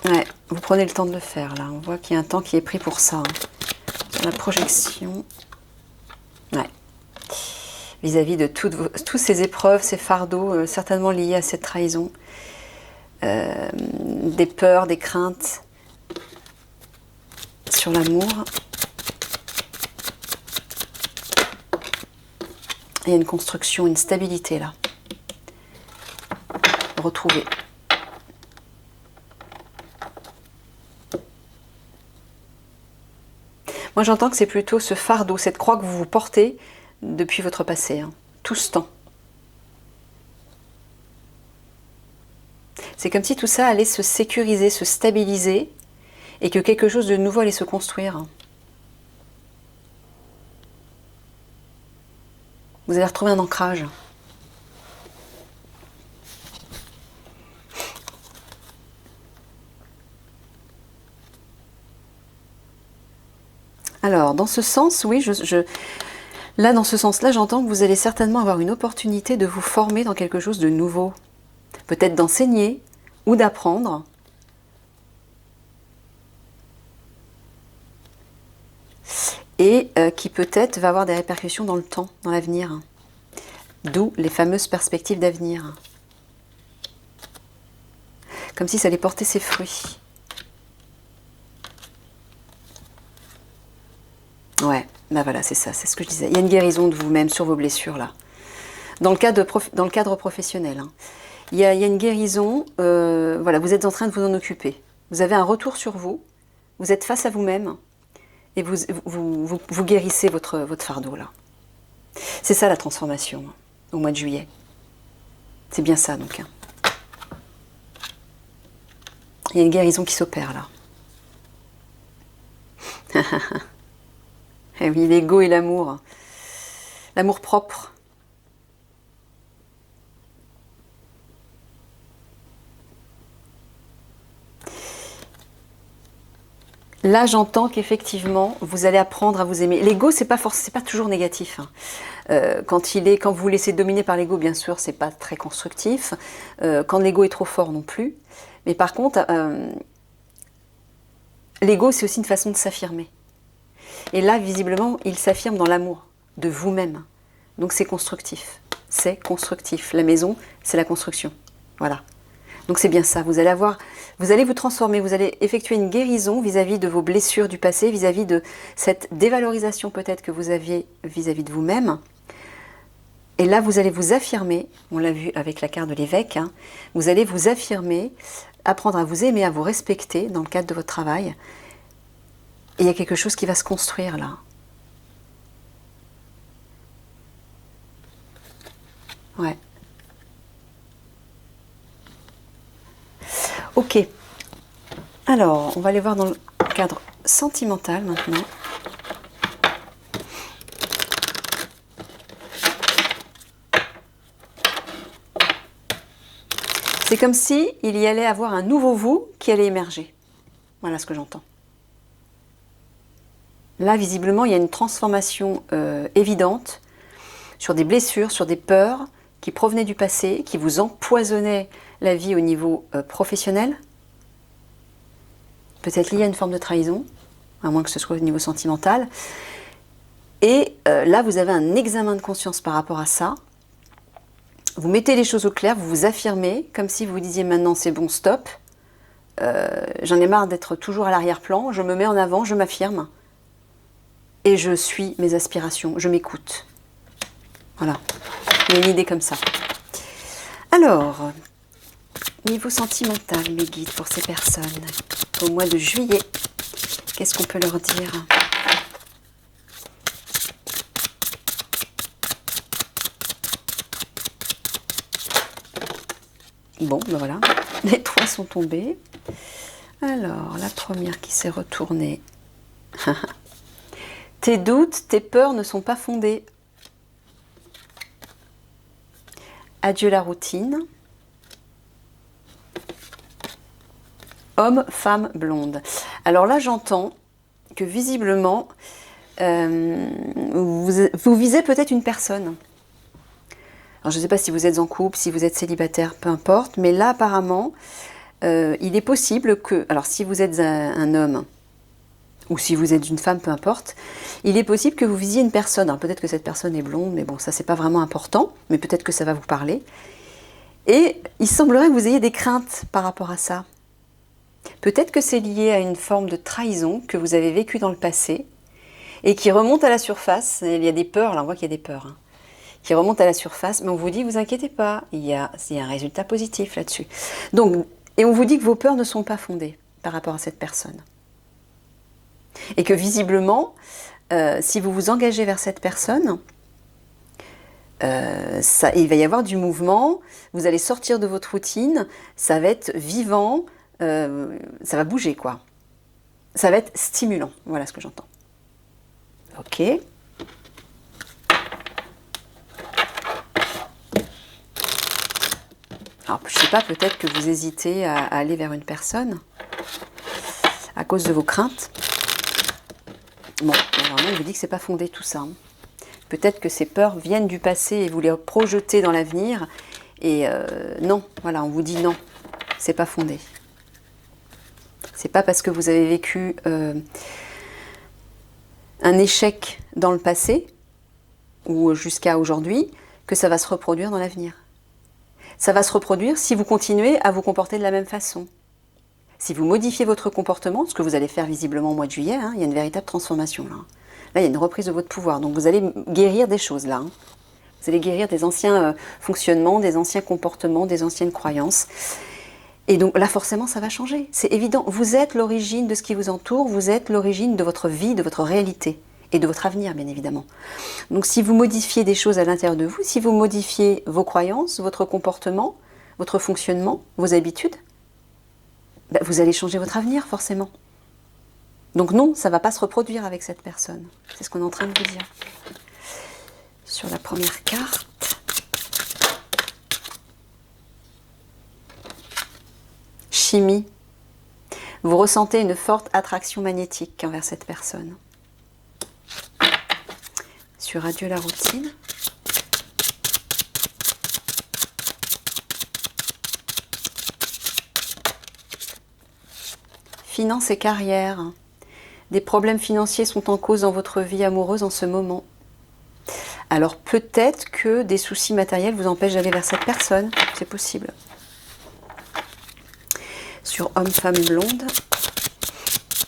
Speaker 1: ouais, vous prenez le temps de le faire, là. On voit qu'il y a un temps qui est pris pour ça. Hein. Sur la projection, ouais. Vis-à-vis de toutes ces épreuves, ces fardeaux, certainement liés à cette trahison. Des peurs, des craintes sur l'amour. Il y a une construction, une stabilité, là. Retrouvée. Moi, j'entends que c'est plutôt ce fardeau, cette croix que vous vous portez depuis votre passé, hein, tout ce temps. C'est comme si tout ça allait se sécuriser, se stabiliser, et que quelque chose de nouveau allait se construire. Vous allez retrouver un ancrage. Alors, dans ce sens, oui, là, dans ce sens-là, j'entends que vous allez certainement avoir une opportunité de vous former dans quelque chose de nouveau. Peut-être d'enseigner ou d'apprendre. Et qui peut-être va avoir des répercussions dans le temps, dans l'avenir. D'où les fameuses perspectives d'avenir. Comme si ça allait porter ses fruits. Ouais, bah voilà, c'est ça, c'est ce que je disais. Il y a une guérison de vous-même sur vos blessures, là. Dans le cadre professionnel. Hein. Il y a une guérison, voilà, vous êtes en train de vous en occuper. Vous avez un retour sur vous, vous êtes face à vous-même, et vous guérissez votre fardeau, là. C'est ça, la transformation, hein, au mois de juillet. C'est bien ça, donc. Hein. Il y a une guérison qui s'opère, là. Eh oui, l'ego et l'amour. L'amour propre. Là, j'entends qu'effectivement, vous allez apprendre à vous aimer. L'ego, c'est pas toujours négatif. Hein. Quand vous vous laissez dominer par l'ego, bien sûr, c'est pas très constructif. Quand l'ego est trop fort, non plus. Mais par contre, l'ego, c'est aussi une façon de s'affirmer. Et là, visiblement, il s'affirme dans l'amour de vous-même. Donc c'est constructif. C'est constructif. La maison, c'est la construction. Voilà. Donc c'est bien ça. Vous allez vous transformer, vous allez effectuer une guérison vis-à-vis de vos blessures du passé, vis-à-vis de cette dévalorisation peut-être que vous aviez vis-à-vis de vous-même. Et là, vous allez vous affirmer, on l'a vu avec la carte de l'évêque, hein, vous allez vous affirmer, apprendre à vous aimer, à vous respecter dans le cadre de votre travail. Et il y a quelque chose qui va se construire là. Ouais. Ok. Alors, on va aller voir dans le cadre sentimental maintenant. C'est comme si il y allait avoir un nouveau vous qui allait émerger. Voilà ce que j'entends. Là, visiblement, il y a une transformation évidente sur des blessures, sur des peurs qui provenaient du passé, qui vous empoisonnaient la vie au niveau professionnel. Peut-être lié à une forme de trahison, à moins que ce soit au niveau sentimental. Et là, vous avez un examen de conscience par rapport à ça. Vous mettez les choses au clair, vous vous affirmez, comme si vous disiez maintenant c'est bon, stop. J'en ai marre d'être toujours à l'arrière-plan, je me mets en avant, je m'affirme. Et je suis mes aspirations, je m'écoute. Voilà, il y a une idée comme ça. Alors, niveau sentimental, mes guides pour ces personnes, au mois de juillet, qu'est-ce qu'on peut leur dire ? Bon, ben voilà, les trois sont tombés. Alors, la première qui s'est retournée. Tes doutes, tes peurs ne sont pas fondés. Adieu la routine. Homme, femme, blonde. Alors là, j'entends que visiblement, vous visez peut-être une personne. Alors, je ne sais pas si vous êtes en couple, si vous êtes célibataire, peu importe. Mais là, apparemment, il est possible que... Alors, si vous êtes un homme, ou si vous êtes une femme, peu importe, il est possible que vous visiez une personne. Alors, peut-être que cette personne est blonde, mais bon, ça, c'est pas vraiment important. Mais peut-être que ça va vous parler. Et il semblerait que vous ayez des craintes par rapport à ça. Peut-être que c'est lié à une forme de trahison que vous avez vécue dans le passé et qui remonte à la surface. Il y a des peurs, là on voit qu'il y a des peurs, hein, qui remontent à la surface, mais on vous dit, vous inquiétez pas, il y a un résultat positif là-dessus. Donc, et on vous dit que vos peurs ne sont pas fondées par rapport à cette personne. Et que visiblement, si vous vous engagez vers cette personne, il va y avoir du mouvement, vous allez sortir de votre routine, ça va être vivant, ça va bouger quoi. Ça va être stimulant, voilà ce que j'entends. Ok. Alors, je ne sais pas, peut-être que vous hésitez à aller vers une personne à cause de vos craintes. Bon, alors là, il vous dit que ce n'est pas fondé tout ça. Hein. Peut-être que ces peurs viennent du passé et vous les projetez dans l'avenir. Et non, voilà, on vous dit non, c'est pas fondé. C'est pas parce que vous avez vécu un échec dans le passé ou jusqu'à aujourd'hui que ça va se reproduire dans l'avenir. Ça va se reproduire si vous continuez à vous comporter de la même façon. Si vous modifiez votre comportement, ce que vous allez faire visiblement au mois de juillet, hein, il y a une véritable transformation là. Là, il y a une reprise de votre pouvoir. Donc vous allez guérir des choses là. Hein. Vous allez guérir des anciens fonctionnements, des anciens comportements, des anciennes croyances. Et donc là, forcément, ça va changer. C'est évident. Vous êtes l'origine de ce qui vous entoure, vous êtes l'origine de votre vie, de votre réalité et de votre avenir, bien évidemment. Donc si vous modifiez des choses à l'intérieur de vous, si vous modifiez vos croyances, votre comportement, votre fonctionnement, vos habitudes, ben, vous allez changer votre avenir, forcément. Donc non, ça ne va pas se reproduire avec cette personne. C'est ce qu'on est en train de vous dire. Sur la première carte, chimie. Vous ressentez une forte attraction magnétique envers cette personne. Sur Adieu la routine. Finances et carrière. Des problèmes financiers sont en cause dans votre vie amoureuse en ce moment. Alors peut-être que des soucis matériels vous empêchent d'aller vers cette personne. C'est possible. Sur Homme, Femme, Blonde,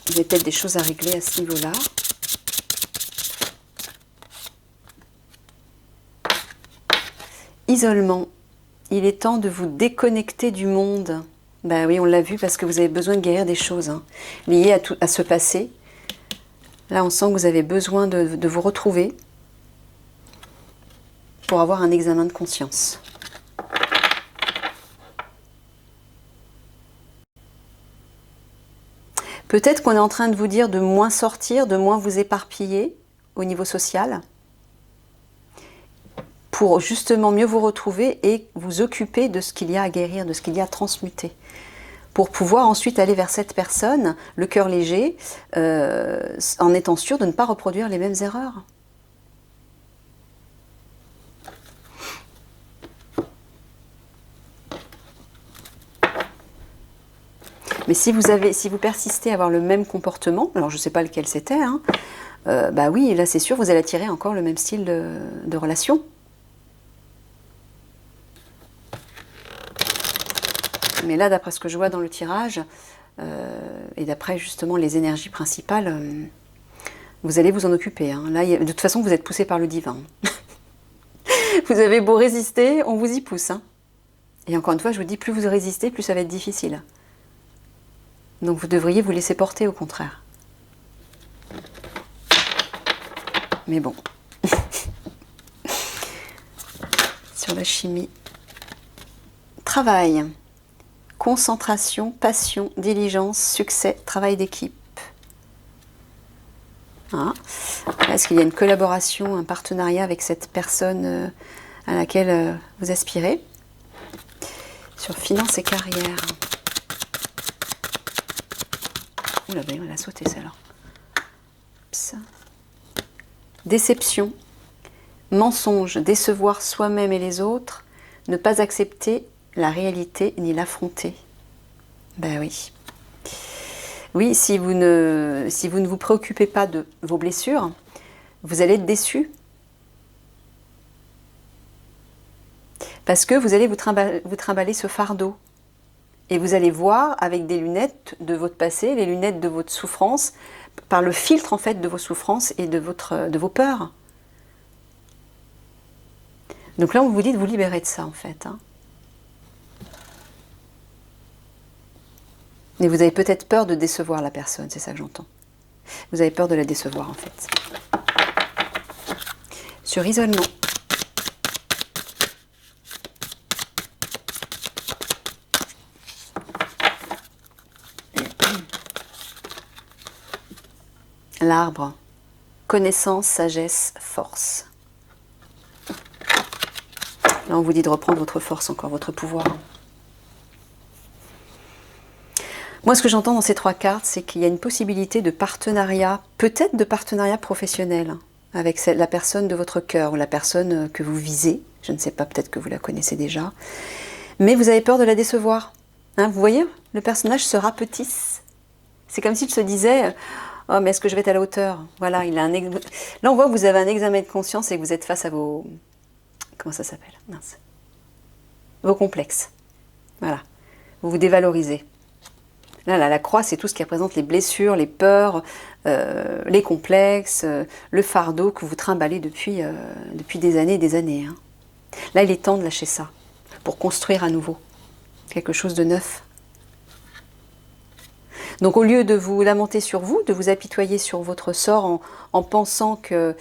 Speaker 1: vous avez peut-être des choses à régler à ce niveau-là. Isolement. Il est temps de vous déconnecter du monde. Ben oui, on l'a vu parce que vous avez besoin de guérir des choses hein, liées à ce passé. Là, on sent que vous avez besoin de vous retrouver pour avoir un examen de conscience. Peut-être qu'on est en train de vous dire de moins sortir, de moins vous éparpiller au niveau social, pour justement mieux vous retrouver et vous occuper de ce qu'il y a à guérir, de ce qu'il y a à transmuter. Pour pouvoir ensuite aller vers cette personne, le cœur léger, en étant sûr de ne pas reproduire les mêmes erreurs. Mais si vous persistez à avoir le même comportement, alors je ne sais pas lequel c'était, hein, bah oui, là c'est sûr, vous allez attirer encore le même style de relation. Mais là, d'après ce que je vois dans le tirage, et d'après justement les énergies principales, vous allez vous en occuper. Hein. Là, de toute façon, vous êtes poussé par le divin. Vous avez beau résister, on vous y pousse. Hein. Et encore une fois, je vous dis, plus vous résistez, plus ça va être difficile. Donc vous devriez vous laisser porter au contraire. Mais bon. Sur la chimie. Travail. Concentration, passion, diligence, succès, travail d'équipe. Hein. Est-ce qu'il y a une collaboration, un partenariat avec cette personne à laquelle vous aspirez? Sur finances et carrière. Oula, ben, elle a sauté celle-là. Déception, mensonge, décevoir soi-même et les autres, ne pas accepter la réalité ni l'affronter. Ben oui. Oui, si vous ne vous préoccupez pas de vos blessures, vous allez être déçu. Parce que vous allez vous trimballer ce fardeau. Et vous allez voir avec des lunettes de votre passé, les lunettes de votre souffrance, par le filtre en fait de vos souffrances et de vos peurs. Donc là, on vous dit de vous libérer de ça en fait. Hein. Mais vous avez peut-être peur de décevoir la personne, c'est ça que j'entends. Vous avez peur de la décevoir en fait. Sur isolement. L'arbre, connaissance, sagesse, force. Là, on vous dit de reprendre votre force encore, votre pouvoir. Moi, ce que j'entends dans ces 3 cartes, c'est qu'il y a une possibilité de partenariat, peut-être de partenariat professionnel, avec la personne de votre cœur ou la personne que vous visez. Je ne sais pas, peut-être que vous la connaissez déjà. Mais vous avez peur de la décevoir. Hein, vous voyez, le personnage se rapetisse. C'est comme s'il se disait « Oh, mais est-ce que je vais être à la hauteur ?» Voilà, il a là, on voit que vous avez un examen de conscience et que vous êtes face à vos... Comment ça s'appelle? Mince. Vos complexes. Voilà. Vous vous dévalorisez. Là, la croix, c'est tout ce qui représente les blessures, les peurs, les complexes, le fardeau que vous trimballez depuis des années et des années. Hein. Là, il est temps de lâcher ça pour construire à nouveau quelque chose de neuf. Donc, au lieu de vous lamenter sur vous, de vous apitoyer sur votre sort en pensant que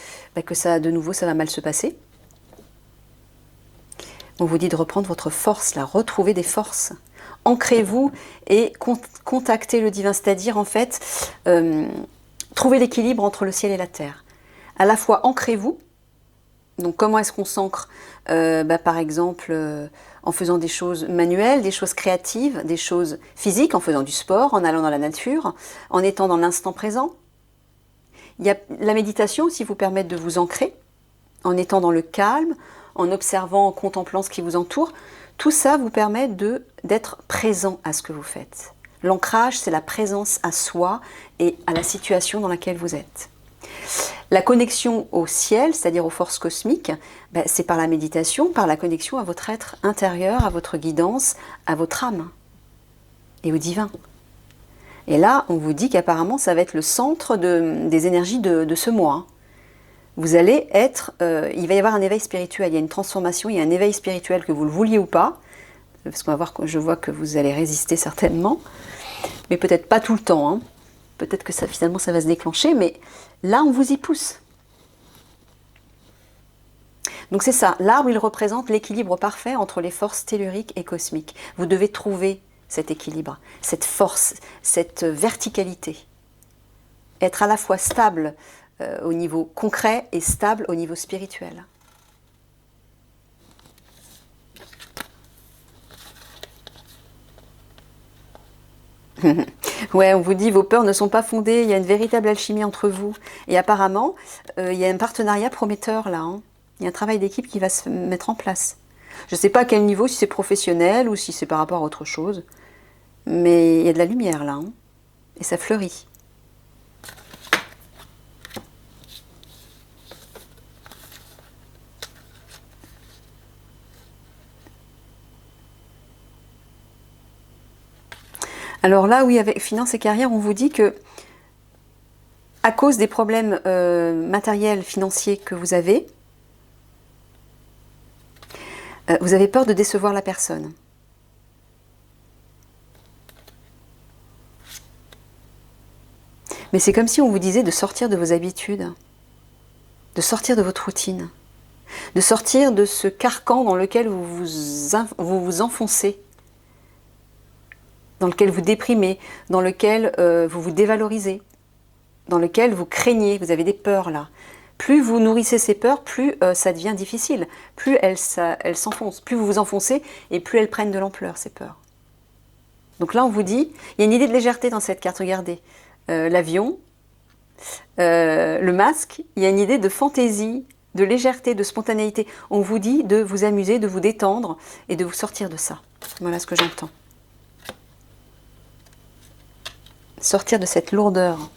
Speaker 1: ça, de nouveau, ça va mal se passer, on vous dit de reprendre votre force, là, retrouver des forces. Ancrez-vous et contactez le divin, c'est-à-dire en fait, trouvez l'équilibre entre le ciel et la terre. À la fois ancrez-vous, donc comment est-ce qu'on s'ancre par exemple en faisant des choses manuelles, des choses créatives, des choses physiques, en faisant du sport, en allant dans la nature, en étant dans l'instant présent. Il y a la méditation aussi vous permet de vous ancrer, en étant dans le calme, en observant, en contemplant ce qui vous entoure. Tout ça vous permet d'être présent à ce que vous faites. L'ancrage, c'est la présence à soi et à la situation dans laquelle vous êtes. La connexion au ciel, c'est-à-dire aux forces cosmiques, c'est par la méditation, par la connexion à votre être intérieur, à votre guidance, à votre âme et au divin. Et là, on vous dit qu'apparemment, ça va être le centre des énergies de ce mois. Vous allez être, il va y avoir un éveil spirituel, il y a une transformation, il y a un éveil spirituel que vous le vouliez ou pas, parce qu'on va voir, je vois que vous allez résister certainement, mais peut-être pas tout le temps, hein. Peut-être que finalement ça va se déclencher, mais là on vous y pousse. Donc c'est ça, l'arbre il représente l'équilibre parfait entre les forces telluriques et cosmiques. Vous devez trouver cet équilibre, cette force, cette verticalité. Être à la fois stable au niveau concret et stable au niveau spirituel. Ouais, on vous dit vos peurs ne sont pas fondées, il y a une véritable alchimie entre vous. Et apparemment, il y a un partenariat prometteur là. Hein. Il y a un travail d'équipe qui va se mettre en place. Je ne sais pas à quel niveau, si c'est professionnel ou si c'est par rapport à autre chose. Mais il y a de la lumière là. Hein. Et ça fleurit. Alors là, oui, avec finances et carrière, on vous dit que à cause des problèmes matériels, financiers que vous avez peur de décevoir la personne. Mais c'est comme si on vous disait de sortir de vos habitudes, de sortir de votre routine, de sortir de ce carcan dans lequel vous vous enfoncez, dans lequel vous déprimez, dans lequel vous vous dévalorisez, dans lequel vous craignez, vous avez des peurs là. Plus vous nourrissez ces peurs, plus ça devient difficile, plus elles s'enfoncent, plus vous vous enfoncez et plus elles prennent de l'ampleur ces peurs. Donc là on vous dit, il y a une idée de légèreté dans cette carte, regardez. L'avion, le masque, il y a une idée de fantaisie, de légèreté, de spontanéité. On vous dit de vous amuser, de vous détendre et de vous sortir de ça. Voilà ce que j'entends. Sortir de cette lourdeur.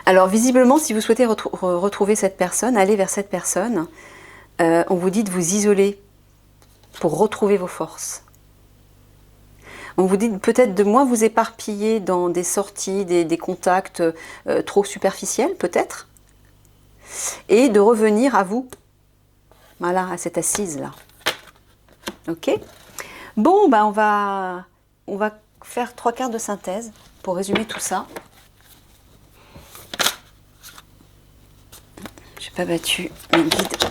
Speaker 1: Alors visiblement, si vous souhaitez retrouver cette personne, aller vers cette personne, on vous dit de vous isoler pour retrouver vos forces. On vous dit peut-être de moins vous éparpiller dans des sorties, des contacts trop superficiels peut-être, et de revenir à vous, voilà, à cette assise-là. Ok. Bon, ben on va faire 3 quarts de synthèse pour résumer tout ça. J'ai pas battu mes guides.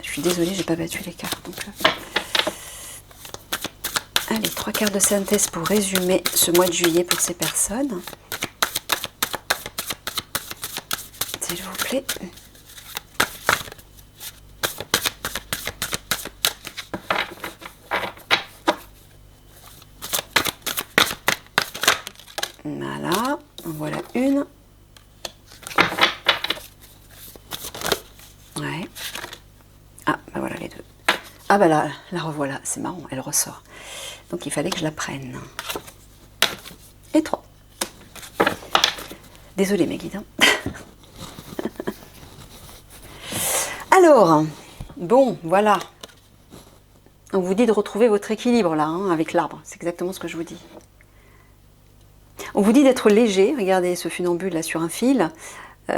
Speaker 1: Je suis désolée, j'ai pas battu les cartes. Donc, allez, 3 quarts de synthèse pour résumer ce mois de juillet pour ces personnes. S'il vous plaît. En voilà une. Ouais. Ah, bah voilà les deux. Ah bah là, la revoilà, c'est marrant, elle ressort. Donc il fallait que je la prenne. Et 3. Désolée mes guides. Hein. Alors, bon, voilà. On vous dit de retrouver votre équilibre là, hein, avec l'arbre. C'est exactement ce que je vous dis. On vous dit d'être léger. Regardez ce funambule là sur un fil.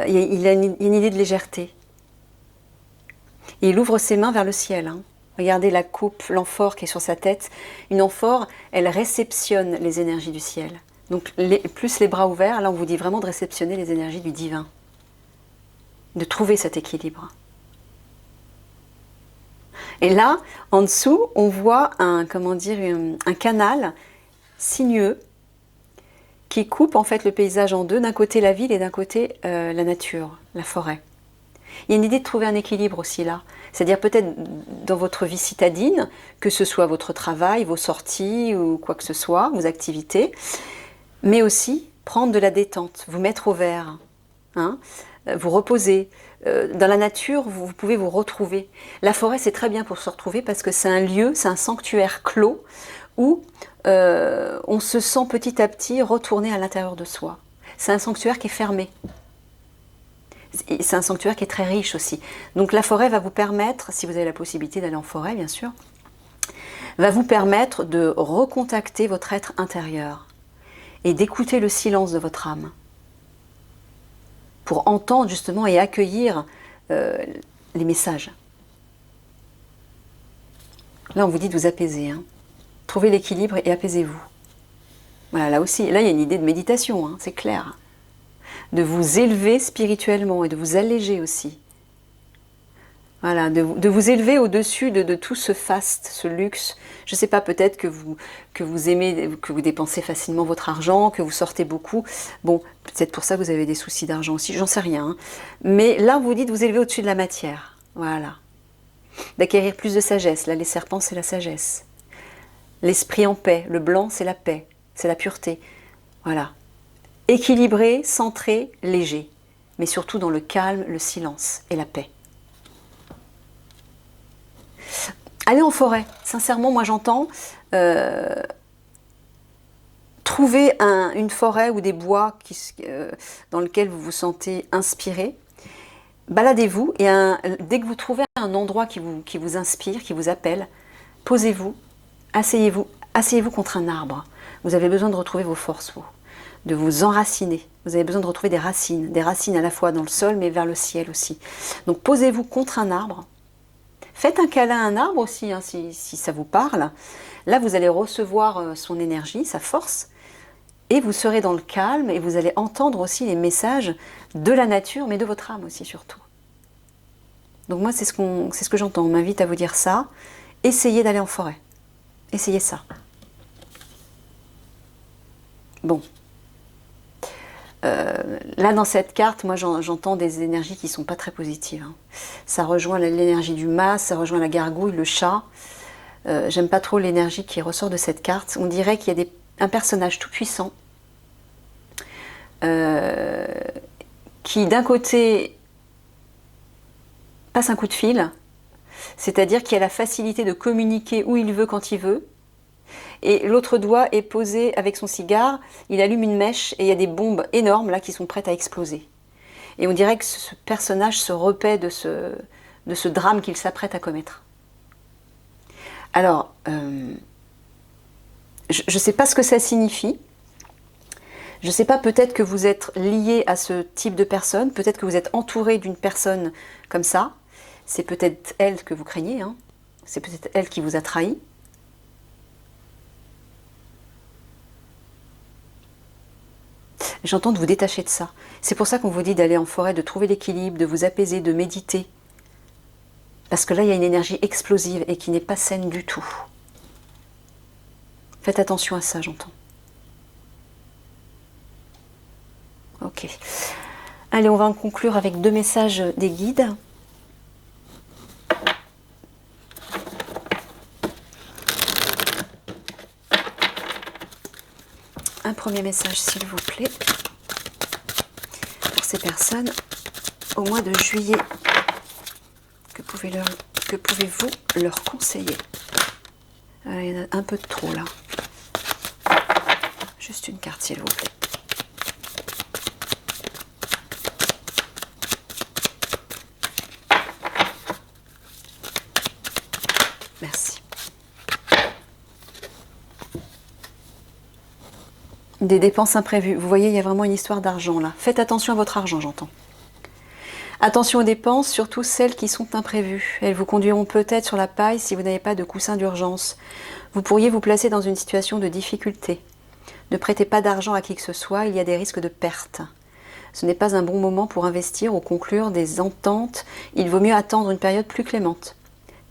Speaker 1: Il a une idée de légèreté. Et il ouvre ses mains vers le ciel. Hein. Regardez la coupe, l'amphore qui est sur sa tête. Une amphore, elle réceptionne les énergies du ciel. Donc plus les bras ouverts, là on vous dit vraiment de réceptionner les énergies du divin. De trouver cet équilibre. Et là, en dessous, on voit un canal sinueux qui coupe en fait le paysage en deux, d'un côté la ville et d'un côté la nature, la forêt. Il y a une idée de trouver un équilibre aussi là, c'est-à-dire peut-être dans votre vie citadine, que ce soit votre travail, vos sorties ou quoi que ce soit, vos activités, mais aussi prendre de la détente, vous mettre au vert, hein, vous reposer. Dans la nature, vous pouvez vous retrouver. La forêt, c'est très bien pour se retrouver parce que c'est un lieu, c'est un sanctuaire clos où on se sent petit à petit retourner à l'intérieur de soi. C'est un sanctuaire qui est fermé. C'est un sanctuaire qui est très riche aussi. Donc la forêt va vous permettre, si vous avez la possibilité d'aller en forêt bien sûr, va vous permettre de recontacter votre être intérieur et d'écouter le silence de votre âme pour entendre justement et accueillir les messages. Là on vous dit de vous apaiser, hein. Trouvez l'équilibre et apaisez-vous. Voilà, là aussi, là il y a une idée de méditation, hein, c'est clair. De vous élever spirituellement et de vous alléger aussi. Voilà, de vous élever au-dessus de tout ce faste, ce luxe. Je ne sais pas, peut-être que vous aimez, que vous dépensez facilement votre argent, que vous sortez beaucoup. Bon, peut-être pour ça que vous avez des soucis d'argent aussi, j'en sais rien. Hein. Mais là, on vous dit de vous élever au-dessus de la matière. Voilà. D'acquérir plus de sagesse. Là, les serpents, c'est la sagesse. L'esprit en paix. Le blanc, c'est la paix. C'est la pureté. Voilà. Équilibré, centré, léger. Mais surtout dans le calme, le silence et la paix. Allez en forêt, sincèrement, moi j'entends trouver une forêt ou des bois dans lesquels vous vous sentez inspiré. Baladez-vous et dès que vous trouvez un endroit qui vous inspire, qui vous appelle, posez-vous, asseyez-vous contre un arbre. Vous avez besoin de retrouver vos forces, de vous enraciner. Vous avez besoin de retrouver des racines à la fois dans le sol mais vers le ciel aussi. Donc posez-vous contre un arbre. Faites un câlin à un arbre aussi, hein, si ça vous parle. Là, vous allez recevoir son énergie, sa force, et vous serez dans le calme, et vous allez entendre aussi les messages de la nature, mais de votre âme aussi, surtout. Donc moi, c'est ce que j'entends. On m'invite à vous dire ça. Essayez d'aller en forêt. Essayez ça. Bon. Là, dans cette carte, moi, j'entends des énergies qui ne sont pas très positives. Hein. Ça rejoint l'énergie du mas, ça rejoint la gargouille, le chat. J'aime pas trop l'énergie qui ressort de cette carte. On dirait qu'il y a un personnage tout puissant qui, d'un côté, passe un coup de fil, c'est-à-dire qu'il a la facilité de communiquer où il veut, quand il veut. Et l'autre doigt est posé avec son cigare, il allume une mèche et il y a des bombes énormes là qui sont prêtes à exploser. Et on dirait que ce personnage se repaît de ce drame qu'il s'apprête à commettre. Alors, je ne sais pas ce que ça signifie. Je ne sais pas, peut-être que vous êtes lié à ce type de personne, peut-être que vous êtes entouré d'une personne comme ça. C'est peut-être elle que vous craignez, hein. C'est peut-être elle qui vous a trahi. J'entends de vous détacher de ça. C'est pour ça qu'on vous dit d'aller en forêt, de trouver l'équilibre, de vous apaiser, de méditer. Parce que là, il y a une énergie explosive et qui n'est pas saine du tout. Faites attention à ça, j'entends. Ok. Allez, on va en conclure avec 2 messages des guides. Un premier message, s'il vous plaît. ces personnes au mois de juillet? Que pouvez-vous leur conseiller? Il y en a un peu de trop là. Juste une carte s'il vous plaît. Merci. Des dépenses imprévues. Vous voyez, il y a vraiment une histoire d'argent là. Faites attention à votre argent, j'entends. Attention aux dépenses, surtout celles qui sont imprévues. Elles vous conduiront peut-être sur la paille si vous n'avez pas de coussin d'urgence. Vous pourriez vous placer dans une situation de difficulté. Ne prêtez pas d'argent à qui que ce soit, il y a des risques de perte. Ce n'est pas un bon moment pour investir ou conclure des ententes. Il vaut mieux attendre une période plus clémente.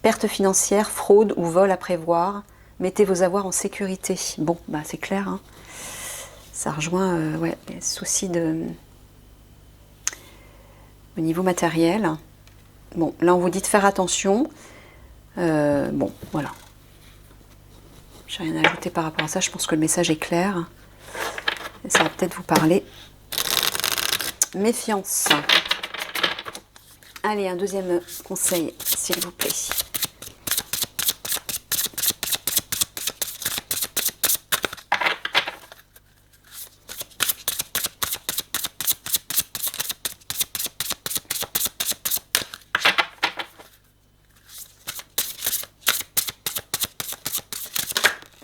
Speaker 1: Perte financière, fraude ou vol à prévoir. Mettez vos avoirs en sécurité. Bon, bah c'est clair, hein. Ça rejoint ouais, les soucis au niveau matériel. Bon, là on vous dit de faire attention. Bon, voilà. J'ai rien à ajouter par rapport à ça. Je pense que le message est clair. Et ça va peut-être vous parler. Méfiance. Allez, un deuxième conseil, s'il vous plaît.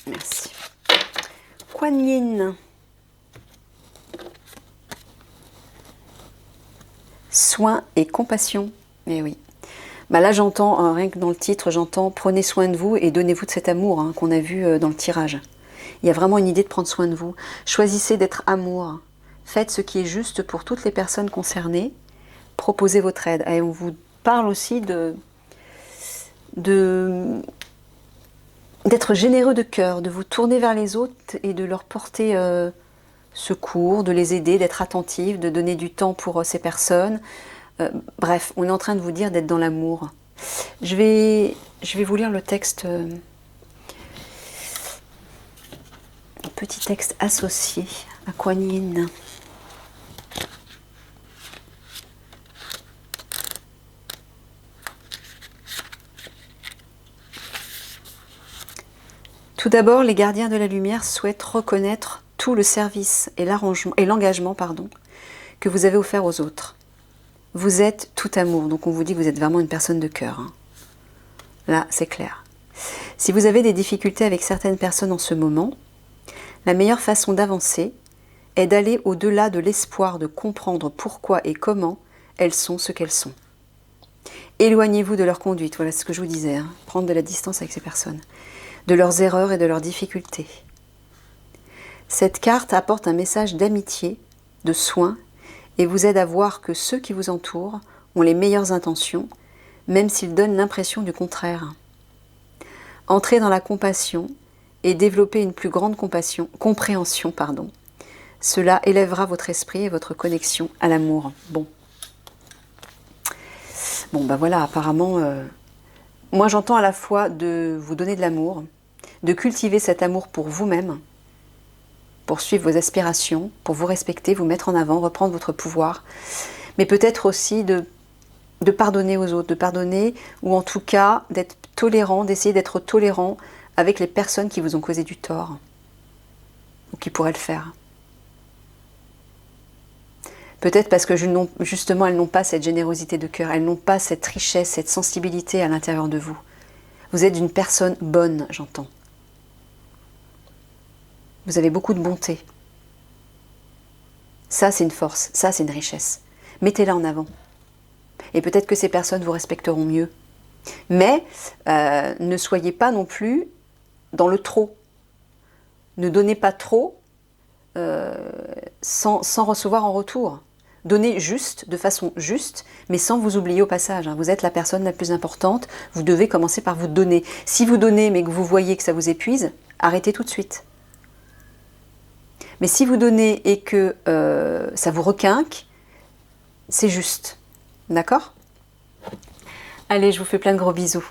Speaker 1: Merci. Kuan Yin. Soin et compassion. Eh oui. Bah là, j'entends, rien que dans le titre, j'entends prenez soin de vous et donnez-vous de cet amour hein, qu'on a vu dans le tirage. Il y a vraiment une idée de prendre soin de vous. Choisissez d'être amour. Faites ce qui est juste pour toutes les personnes concernées. Proposez votre aide. Et on vous parle aussi d'être généreux de cœur, de vous tourner vers les autres et de leur porter secours, de les aider, d'être attentif, de donner du temps pour ces personnes. Bref, on est en train de vous dire d'être dans l'amour. Je vais vous lire le texte, un petit texte associé à Kuan Yin. Tout d'abord, les gardiens de la lumière souhaitent reconnaître tout le service et l'engagement que vous avez offert aux autres. Vous êtes tout amour, donc on vous dit que vous êtes vraiment une personne de cœur. Hein. Là, c'est clair. Si vous avez des difficultés avec certaines personnes en ce moment, la meilleure façon d'avancer est d'aller au-delà de l'espoir de comprendre pourquoi et comment elles sont ce qu'elles sont. Éloignez-vous de leur conduite, voilà ce que je vous disais, hein. Prendre de la distance avec ces personnes, de leurs erreurs et de leurs difficultés. Cette carte apporte un message d'amitié, de soin, et vous aide à voir que ceux qui vous entourent ont les meilleures intentions, même s'ils donnent l'impression du contraire. Entrez dans la compassion et développez une plus grande compréhension. Cela élèvera votre esprit et votre connexion à l'amour. Bon, bah voilà, apparemment, moi j'entends à la fois de vous donner de l'amour, de cultiver cet amour pour vous-même, pour suivre vos aspirations, pour vous respecter, vous mettre en avant, reprendre votre pouvoir, mais peut-être aussi de pardonner aux autres, de pardonner, ou en tout cas d'être tolérant, d'essayer d'être tolérant avec les personnes qui vous ont causé du tort, ou qui pourraient le faire. Peut-être parce que justement elles n'ont pas cette générosité de cœur, elles n'ont pas cette richesse, cette sensibilité à l'intérieur de vous. Vous êtes une personne bonne, j'entends. Vous avez beaucoup de bonté. Ça, c'est une force, ça, c'est une richesse. Mettez-la en avant. Et peut-être que ces personnes vous respecteront mieux. Mais ne soyez pas non plus dans le trop. Ne donnez pas trop sans recevoir en retour. Donnez juste, de façon juste, mais sans vous oublier au passage. Vous êtes la personne la plus importante, vous devez commencer par vous donner. Si vous donnez mais que vous voyez que ça vous épuise, arrêtez tout de suite. Mais si vous donnez et que ça vous requinque, c'est juste. D'accord ? Allez, je vous fais plein de gros bisous.